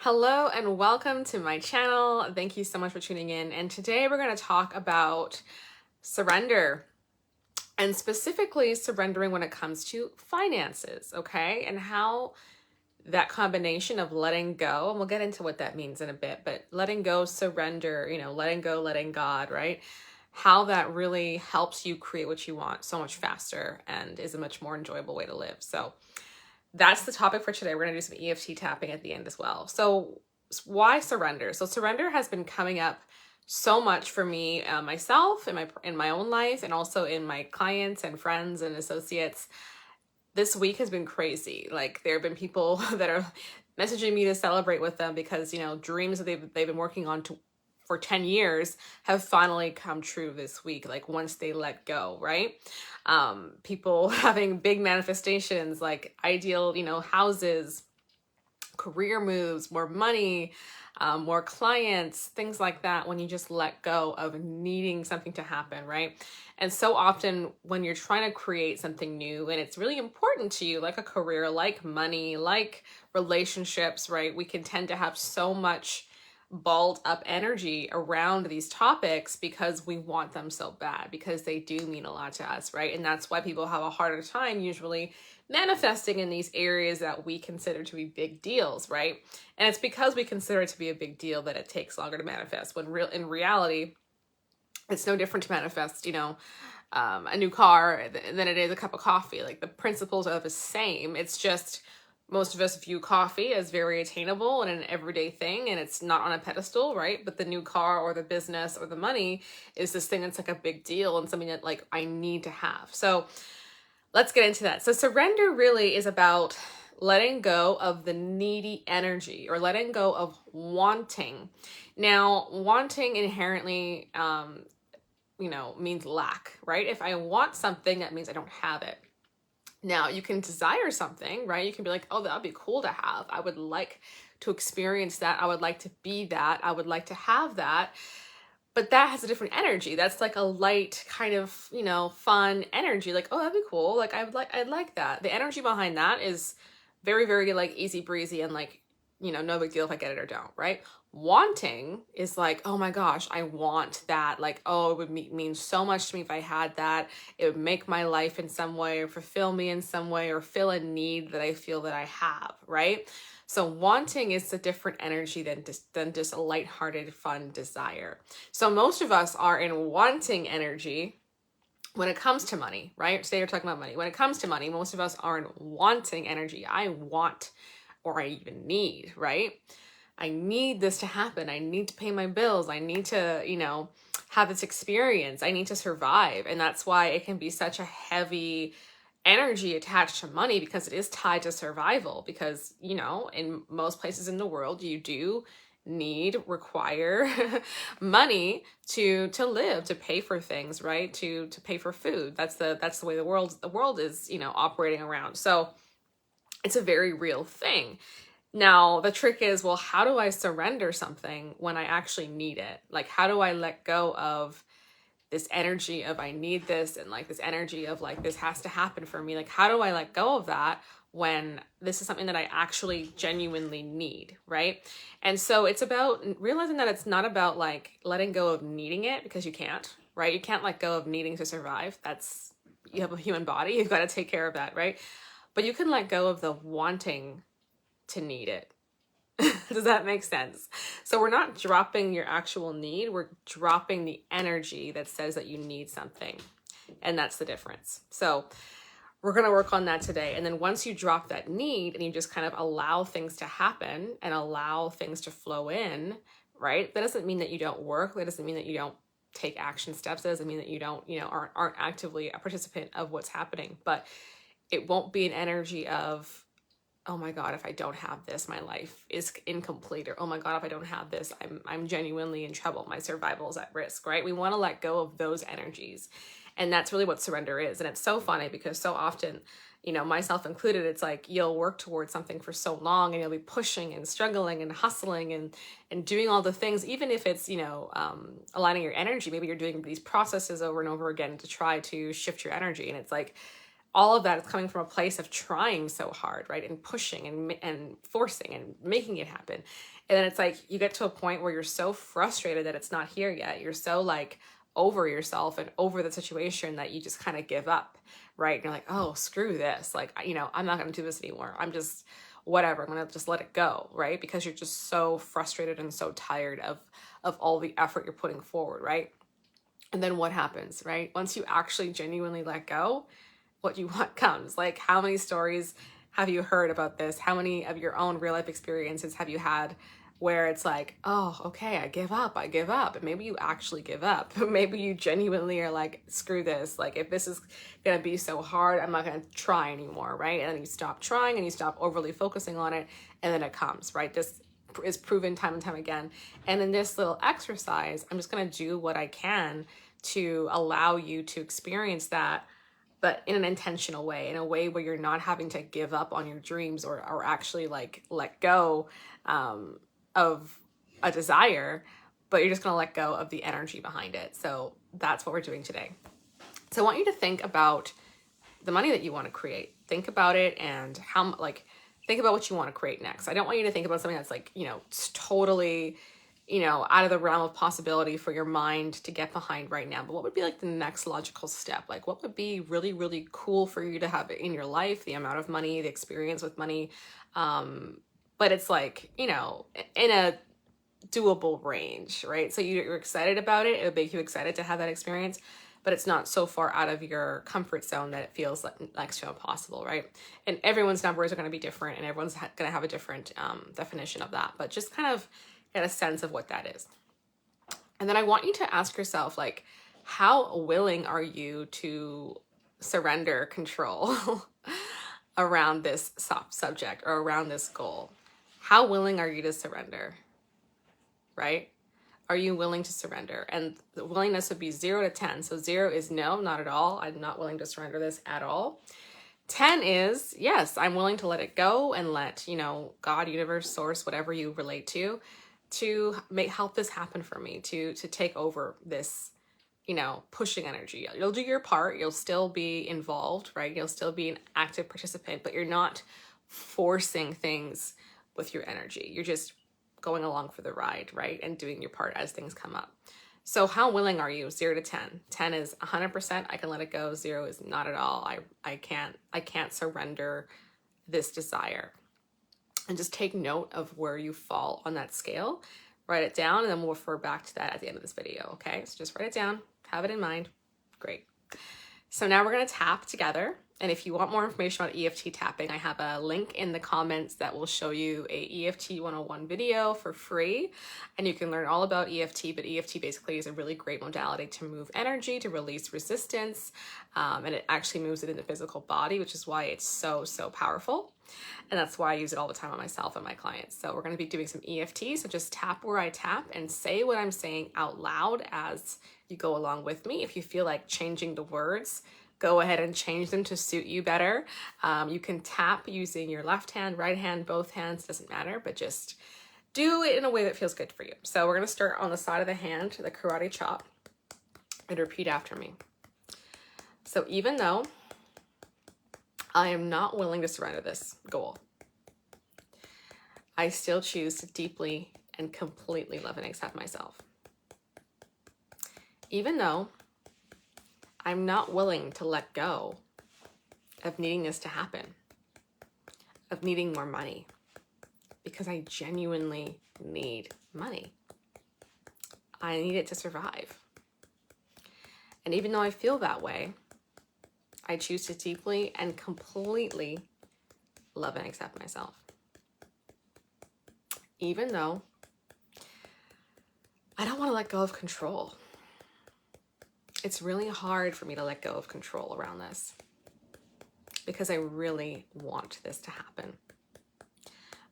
Hello and welcome to my channel. Thank you so much for tuning in. And today we're going to talk about surrender, and specifically surrendering when it comes to finances, okay? And how that combination of letting go, and we'll get into what that means in a bit, but letting go, surrender, letting go, letting God, right? How that really helps you create what you want so much faster and is a much more enjoyable way to live. So that's the topic for today. We're going to do some EFT tapping at the end as well. So why surrender? So surrender has been coming up so much for me, myself, in my own life, and also in my clients and friends and associates. This week has been crazy. Like, there have been people that are messaging me to celebrate with them because, dreams that they've been working on for 10 years have finally come true this week, like once they let go, right? People having big manifestations like ideal, houses, career moves, more money, more clients, things like that, when you just let go of needing something to happen, right? And so often when you're trying to create something new and it's really important to you, like a career, like money, like relationships, right? We can tend to have so much balled up energy around these topics because we want them so bad, because they do mean a lot to us, right? And that's why people have a harder time usually manifesting in these areas that we consider to be big deals, right? And it's because we consider it to be a big deal that it takes longer to manifest, when in reality, it's no different to manifest, a new car than it is a cup of coffee. Like, the principles are the same. It's just most of us view coffee as very attainable and an everyday thing, and it's not on a pedestal, right? But the new car or the business or the money is this thing that's like a big deal and something that, like, I need to have. So let's get into that. So surrender really is about letting go of the needy energy, or letting go of wanting. Now, wanting inherently, means lack, right? If I want something, that means I don't have it. Now, you can desire something, right? You can be like, oh, that'd be cool to have. I would like to experience that. I would like to be that. I would like to have that. But that has a different energy. That's like a light kind of, fun energy. Like, oh, that'd be cool. Like, I'd like that. The energy behind that is very, very like easy breezy and like, no big deal if I get it or don't, right? Wanting is like, oh my gosh, I want that. Like, oh, it would mean so much to me if I had that. It would make my life in some way, or fulfill me in some way, or fill a need that I feel that I have, right? So wanting is a different energy than just a lighthearted, fun desire. So most of us are in wanting energy when it comes to money, right? Today we're talking about money. When it comes to money, most of us are in wanting energy. I want, or I even need, right? I need this to happen. I need to pay my bills. I need to, have this experience. I need to survive. And that's why it can be such a heavy energy attached to money, because it is tied to survival. Because, in most places in the world, you do require money to live, to pay for things, right? To pay for food. That's the way the world is, operating around. So it's a very real thing. Now, the trick is, well, how do I surrender something when I actually need it? Like, how do I let go of this energy of I need this, and like this energy of like this has to happen for me? Like, how do I let go of that when this is something that I actually genuinely need, right? And so it's about realizing that it's not about like letting go of needing it, because you can't, right? You can't let go of needing to survive. You have a human body, you've got to take care of that, right? But you can let go of the wanting to need it. Does that make sense? So we're not dropping your actual need, we're dropping the energy that says that you need something. And that's the difference. So we're going to work on that today. And then once you drop that need and you just kind of allow things to happen and allow things to flow in, right? That doesn't mean that you don't work. That doesn't mean that you don't take action steps. That doesn't mean that you don't, aren't actively a participant of what's happening. But it won't be an energy of, oh my God, if I don't have this, my life is incomplete. Or, oh my God, if I don't have this, I'm genuinely in trouble. My survival is at risk, right? We want to let go of those energies. And that's really what surrender is. And it's so funny because so often, myself included, it's like you'll work towards something for so long and you'll be pushing and struggling and hustling and doing all the things, even if it's, aligning your energy. Maybe you're doing these processes over and over again to try to shift your energy. And it's like, all of that is coming from a place of trying so hard, right? And pushing and forcing and making it happen. And then it's like you get to a point where you're so frustrated that it's not here yet. You're so like over yourself and over the situation that you just kind of give up, right? And you're like, oh, screw this. Like, you know, I'm not going to do this anymore. I'm just whatever. I'm going to just let it go, right? Because you're just so frustrated and so tired of all the effort you're putting forward, right? And then what happens, right? Once you actually genuinely let go, what you want comes. Like, how many stories have you heard about this? How many of your own real life experiences have you had where it's like, oh, okay, I give up. And maybe you actually give up. Maybe you genuinely are like, screw this. Like, if this is going to be so hard, I'm not going to try anymore, right? And then you stop trying and you stop overly focusing on it, and then it comes, right? This is proven time and time again. And in this little exercise, I'm just going to do what I can to allow you to experience that, but in an intentional way, in a way where you're not having to give up on your dreams or actually like let go of a desire, but you're just going to let go of the energy behind it. So that's what we're doing today. So I want you to think about the money that you want to create. Think about it and how, like, think about what you want to create next. I don't want you to think about something that's like, you know, it's totally, you know, out of the realm of possibility for your mind to get behind right now. But what would be like the next logical step? Like, what would be really, really cool for you to have in your life? The amount of money, the experience with money. But it's like, you know, in a doable range, right? So you're excited about it. It would make you excited to have that experience, but it's not so far out of your comfort zone that it feels like so impossible, right? And everyone's numbers are going to be different, and everyone's going to have a different definition of that. But just kind of get a sense of what that is. And then I want you to ask yourself, like, how willing are you to surrender control around this subject or around this goal? How willing are you to surrender, right? Are you willing to surrender? And the willingness would be 0 to 10. So 0 is no, not at all. I'm not willing to surrender this at all. 10 is, yes, I'm willing to let it go and let, you know, God, universe, source, whatever you relate to help this happen for me, to take over this, you know, pushing energy. You'll do your part. You'll still be involved, right? You'll still be an active participant, but you're not forcing things with your energy. You're just going along for the ride, right? And doing your part as things come up. So how willing are you? 0 to 10. 10 is 100%. I can let it go. 0 is not at all. I can't surrender this desire. And just take note of where you fall on that scale. Write it down, and then we'll refer back to that at the end of this video, okay? So just write it down. Have it in mind. Great. So now we're going to tap together. And if you want more information about EFT tapping, I have a link in the comments that will show you a EFT 101 video for free. And you can learn all about EFT, but EFT basically is a really great modality to move energy, to release resistance. And it actually moves it in the physical body, which is why it's so, so powerful. And that's why I use it all the time on myself and my clients. So we're going to be doing some EFT. So just tap where I tap and say what I'm saying out loud as you go along with me. If you feel like changing the words, go ahead and change them to suit you better. You can tap using your left hand, right hand, both hands, doesn't matter, but just do it in a way that feels good for you. So we're going to start on the side of the hand, the karate chop, and repeat after me. So even though I am not willing to surrender this goal, I still choose to deeply and completely love and accept myself. Even though I'm not willing to let go of needing this to happen, of needing more money, because I genuinely need money. I need it to survive. And even though I feel that way, I choose to deeply and completely love and accept myself. Even though I don't want to let go of control. It's really hard for me to let go of control around this because I really want this to happen.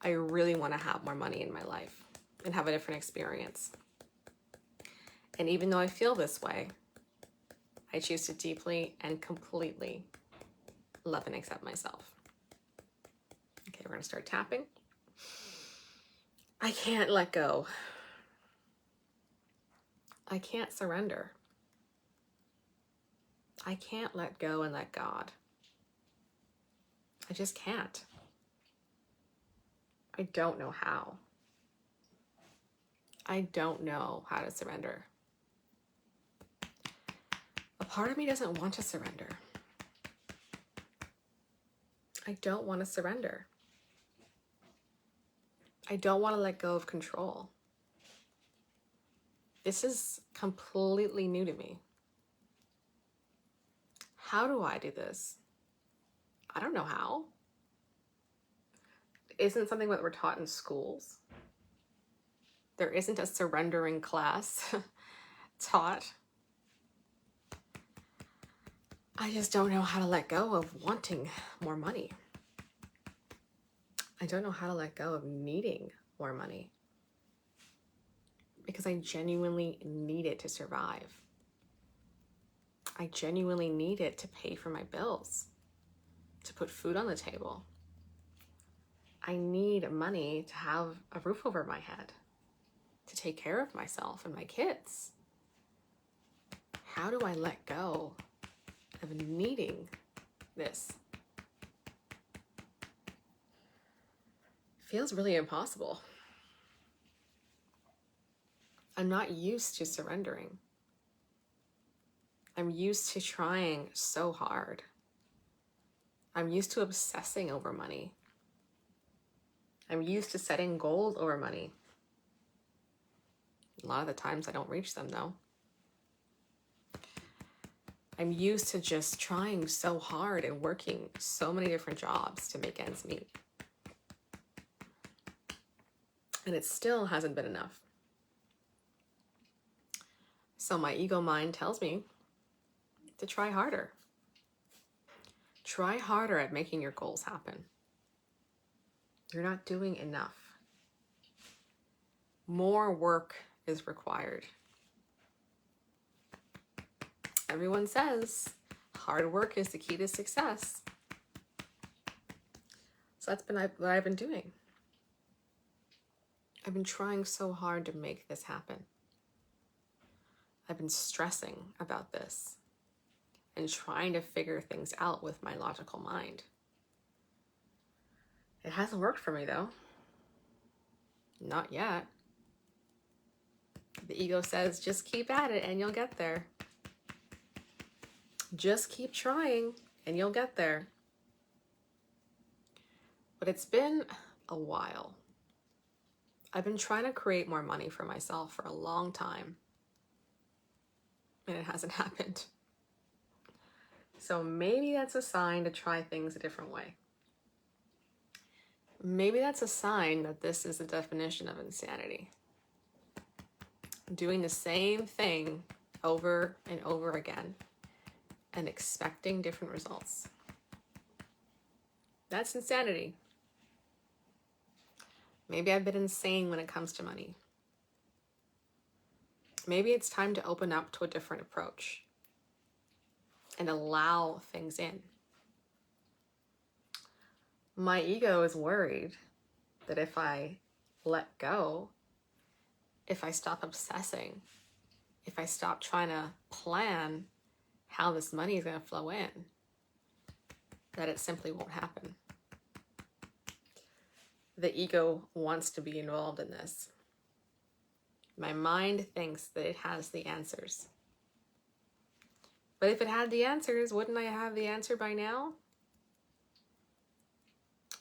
I really want to have more money in my life and have a different experience. And even though I feel this way, I choose to deeply and completely love and accept myself. Okay, we're going to start tapping. I can't let go. I can't surrender. I can't let go and let God. I just can't. I don't know how. I don't know how to surrender. A part of me doesn't want to surrender. I don't want to surrender. I don't want to let go of control. This is completely new to me. How do I do this? I don't know how. Isn't something that we're taught in schools. There isn't a surrendering class taught. I just don't know how to let go of wanting more money. I don't know how to let go of needing more money because I genuinely need it to survive. I genuinely need it to pay for my bills, to put food on the table. I need money to have a roof over my head, to take care of myself and my kids. How do I let go of needing this? Feels really impossible. I'm not used to surrendering. I'm used to trying so hard. I'm used to obsessing over money. I'm used to setting goals over money. A lot of the times I don't reach them though. I'm used to just trying so hard and working so many different jobs to make ends meet. And it still hasn't been enough. So my ego mind tells me to try harder. Try harder at making your goals happen. You're not doing enough. More work is required. Everyone says hard work is the key to success. So that's been what I've been doing. I've been trying so hard to make this happen. I've been stressing about this and trying to figure things out with my logical mind. It hasn't worked for me though. Not yet. The ego says, just keep at it and you'll get there. Just keep trying and you'll get there. But it's been a while. I've been trying to create more money for myself for a long time. And it hasn't happened. So maybe that's a sign to try things a different way. Maybe that's a sign that this is the definition of insanity. Doing the same thing over and over again and expecting different results. That's insanity. Maybe I've been insane when it comes to money. Maybe it's time to open up to a different approach and allow things in. My ego is worried that if I let go, if I stop obsessing, if I stop trying to plan how this money is going to flow in, that it simply won't happen. The ego wants to be involved in this. My mind thinks that it has the answers. But if it had the answers, wouldn't I have the answer by now?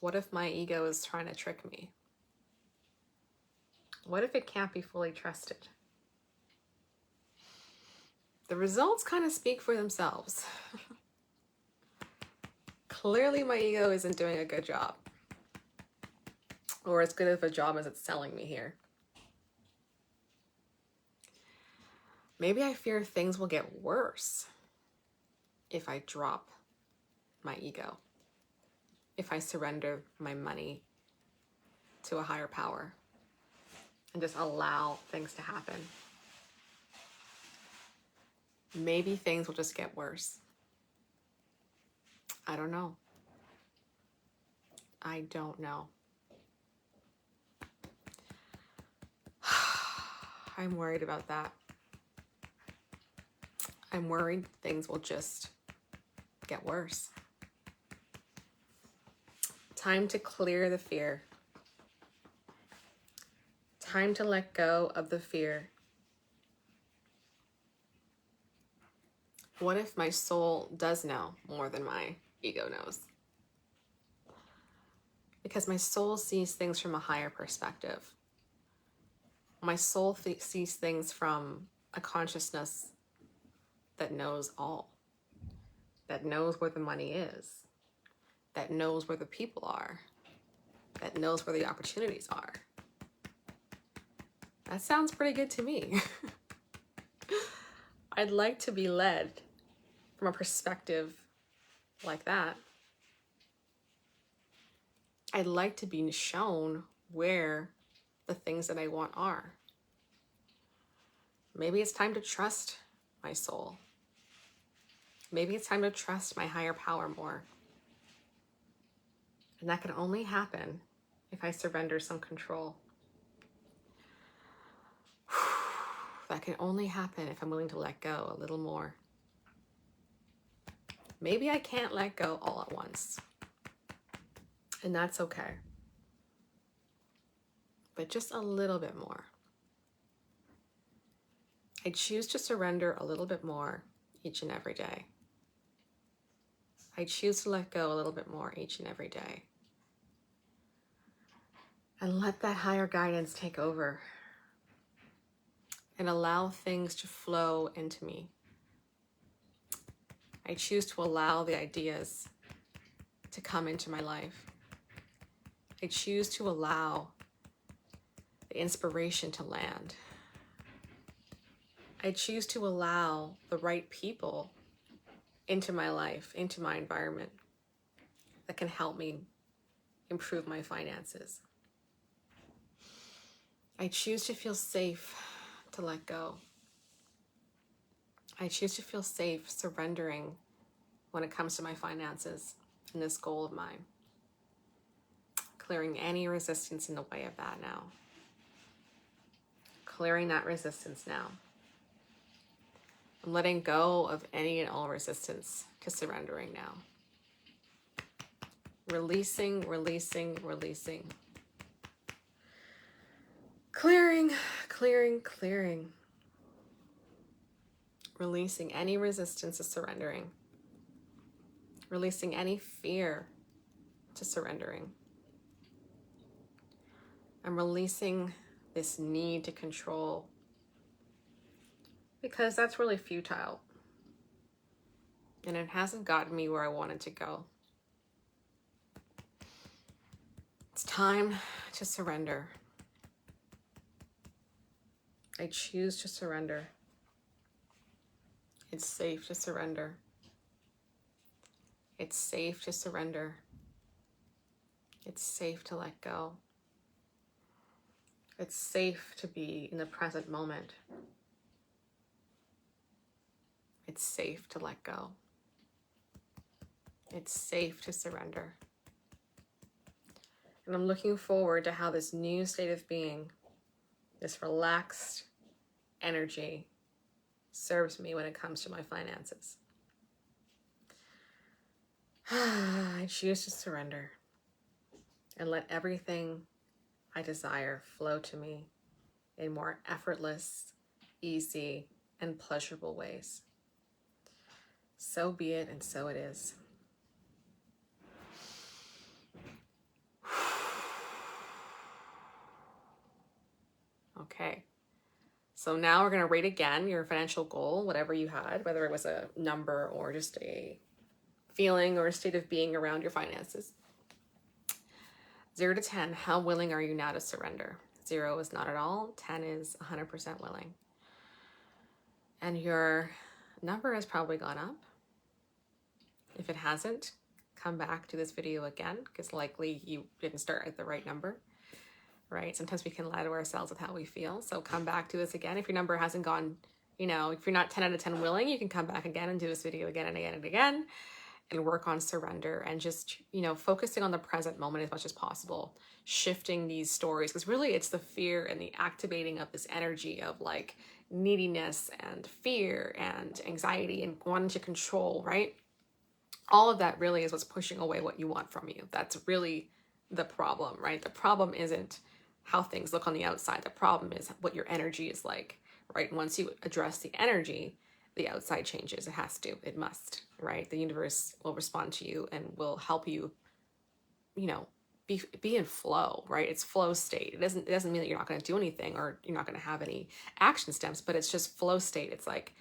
What if my ego is trying to trick me? What if it can't be fully trusted? The results kind of speak for themselves. Clearly my ego isn't doing a good job. Or as good of a job as it's telling me here. Maybe I fear things will get worse if I drop my ego. If I surrender my money to a higher power and just allow things to happen. Maybe things will just get worse. I don't know. I don't know. I'm worried about that. I'm worried things will just get worse. time to clear the fear. Time to let go of the fear. What if my soul does know more than my ego knows? Because my soul sees things from a higher perspective. My soul sees things from a consciousness that knows all, that knows where the money is, that knows where the people are, that knows where the opportunities are. That sounds pretty good to me. I'd like to be led from a perspective like that. I'd like to be shown where the things that I want are. Maybe it's time to trust my soul. Maybe it's time to trust my higher power more. And that can only happen if I surrender some control. That can only happen if I'm willing to let go a little more. Maybe I can't let go all at once. And that's okay. But just a little bit more. I choose to surrender a little bit more each and every day. I choose to let go a little bit more each and every day. And let that higher guidance take over. And allow things to flow into me. I choose to allow the ideas to come into my life. I choose to allow the inspiration to land. I choose to allow the right people into my life, into my environment that can help me improve my finances. I choose to feel safe to let go. I choose to feel safe surrendering when it comes to my finances and this goal of mine. Clearing any resistance in the way of that now. Clearing that resistance now. I'm letting go of any and all resistance to surrendering now. Releasing, releasing, releasing. Clearing, clearing, clearing. Releasing any resistance to surrendering. Releasing any fear to surrendering. I'm releasing this need to control because that's really futile. And it hasn't gotten me where I wanted to go. It's time to surrender. I choose to surrender. It's safe to surrender. It's safe to surrender. It's safe to let go. It's safe to be in the present moment. It's safe to let go. It's safe to surrender. And I'm looking forward to how this new state of being, this relaxed energy, serves me when it comes to my finances. I choose to surrender and let everything I desire flow to me in more effortless, easy, and pleasurable ways. So be it, and so it is. Okay. So now we're going to rate again your financial goal, whatever you had, whether it was a number or just a feeling or a state of being around your finances. 0 to 10, how willing are you now to surrender? 0 is not at all. 10 is 100% willing. And your number has probably gone up. If it hasn't, come back to this video again, because likely you didn't start at the right number, right? Sometimes we can lie to ourselves with how we feel. So come back to this again. If your number hasn't gone, if you're not 10 out of 10 willing, you can come back again and do this video again and again and again and work on surrender and just, focusing on the present moment as much as possible, shifting these stories, because really it's the fear and the activating of this energy of like neediness and fear and anxiety and wanting to control, right? All of that really is what's pushing away what you want from you. That's really the problem, right? The problem isn't how things look on the outside. The problem is what your energy is like, right? And once you address the energy, the outside changes. It has to, it must, right? The universe will respond to you and will help you, you know, be in flow, right? It's flow state. It doesn't mean that you're not going to do anything or you're not going to have any action steps, but it's just flow state. It's like,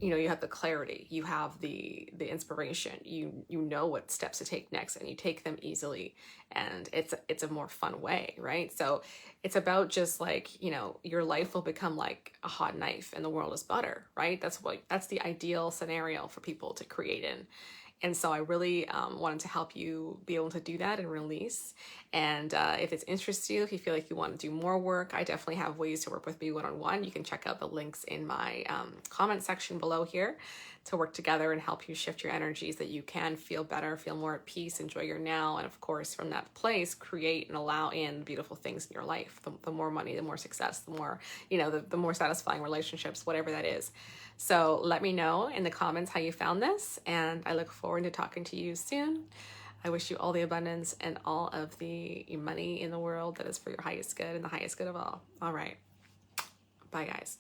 you know, you have the clarity, you have the inspiration, you know what steps to take next, and you take them easily, and it's a more fun way, right? So it's about just like, you know, your life will become like a hot knife and the world is butter, right? That's the ideal scenario for people to create in. And so I really wanted to help you be able to do that and release. And if it's interests you, if you feel like you want to do more work, I definitely have ways to work with me one-on-one. You can check out the links in my comment section below here to work together and help you shift your energies, that you can feel better, feel more at peace, enjoy your now. And of course, from that place, create and allow in beautiful things in your life. The more money, the more success, the more, you know, the more satisfying relationships, whatever that is. So let me know in the comments how you found this, and I look forward to talking to you soon. I wish you all the abundance and all of the money in the world that is for your highest good and the highest good of all. All right. Bye, guys.